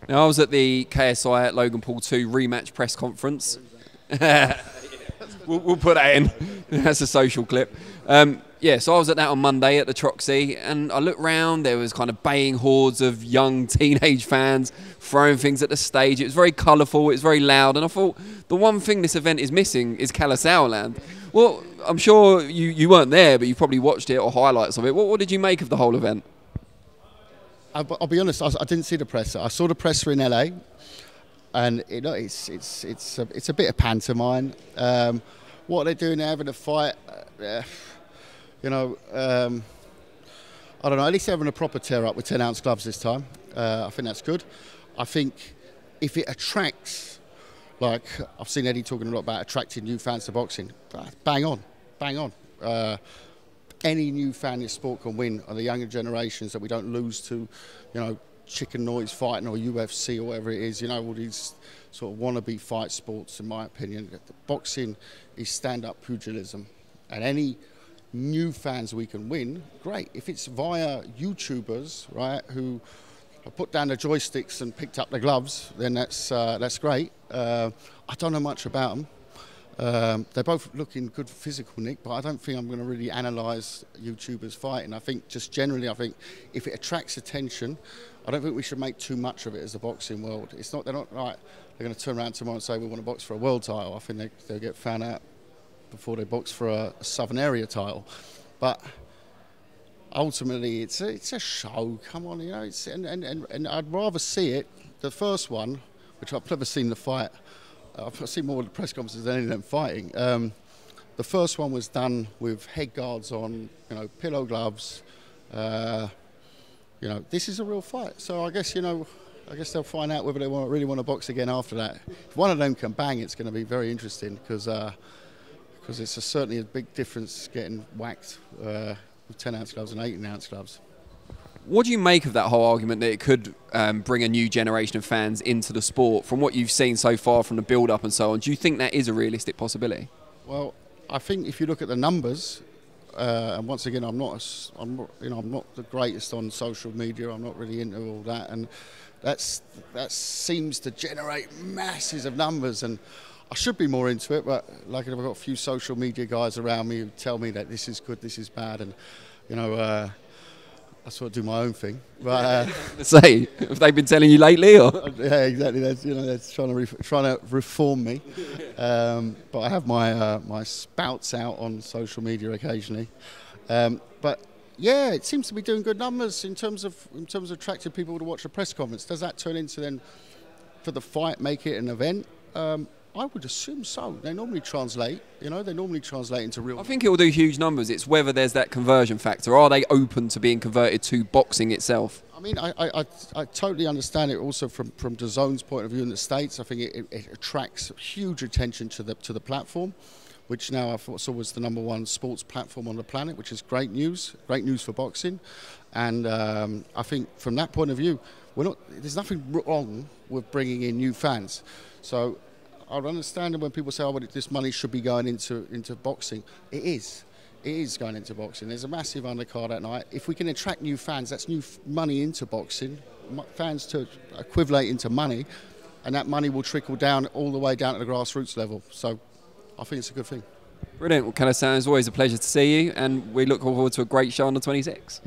Now, I was at the KSI at Logan Paul 2 rematch press conference. we'll put that in. That's a social clip. Yeah, so I was at that on Monday at the Troxy, and I looked round. There was kind of baying hordes of young teenage fans throwing things at the stage. It was very colourful. It was very loud. And I thought, the one thing this event is missing is Kalle Sauerland. Well, I'm sure you weren't there, but you probably watched it or highlights of it. What did you make of the whole event? I'll be honest, I didn't see the presser. I saw the presser in LA, and it's a bit of pantomime. What they're doing, they're having a fight. I don't know. At least they're having a proper tear up with 10-ounce gloves this time. I think that's good. I think if it attracts, like I've seen Eddie talking a lot about attracting new fans to boxing. Bang on, bang on. Any new fan in this sport can win, on the younger generations, that we don't lose to, chicken noise fighting or UFC or whatever it is, all these sort of wannabe fight sports, in my opinion. The boxing is stand-up pugilism, and any new fans we can win, great. If it's via YouTubers, right, who have put down the joysticks and picked up the gloves, then that's great. I don't know much about them. They're both looking good physical, Nick, but I don't think I'm going to really analyse YouTubers fighting. I think just generally, if it attracts attention, I don't think we should make too much of it as the boxing world. They're not like they're going to turn around tomorrow and say we want to box for a world title. I think they'll get found out before they box for a Southern Area title. But ultimately, it's a show. Come on, and I'd rather see it. The first one, which I've never seen the fight. I've seen more of the press conferences than any of them fighting. The first one was done with head guards on, pillow gloves. This is a real fight. So I guess they'll find out whether they really want to box again after that. If one of them can bang, it's going to be very interesting because it's certainly a big difference getting whacked with 10-ounce gloves and 18-ounce gloves. What do you make of that whole argument that it could bring a new generation of fans into the sport? From what you've seen so far, from the build-up and so on, do you think that is a realistic possibility? Well, I think if you look at the numbers, and once again, I'm not the greatest on social media. I'm not really into all that, and that seems to generate masses of numbers. And I should be more into it, but like I've got a few social media guys around me who tell me that this is good, this is bad, and I sort of do my own thing. But say, have they been telling you lately, or? Yeah, exactly. That's trying to reform me. But I have my spouts out on social media occasionally. But yeah, it seems to be doing good numbers in terms of attracting people to watch a press conference. Does that turn into then, for the fight, make it an event? I would assume so. They normally translate, they normally translate into real... I think it will do huge numbers. It's whether there's that conversion factor. Are they open to being converted to boxing itself? I mean, I totally understand it also from DAZN's point of view in the States. I think it attracts huge attention to the platform, which now I saw was the #1 sports platform on the planet, which is great news for boxing. And I think from that point of view, there's nothing wrong with bringing in new fans. So I understand when people say, "Oh, this money should be going into boxing." It is going into boxing. There's a massive undercard at night. If we can attract new fans, that's new money into boxing. Fans to equivalent into money, and that money will trickle down all the way down to the grassroots level. So I think it's a good thing. Brilliant. Well, Kalle, it's always a pleasure to see you, and we look forward to a great show on the 26th.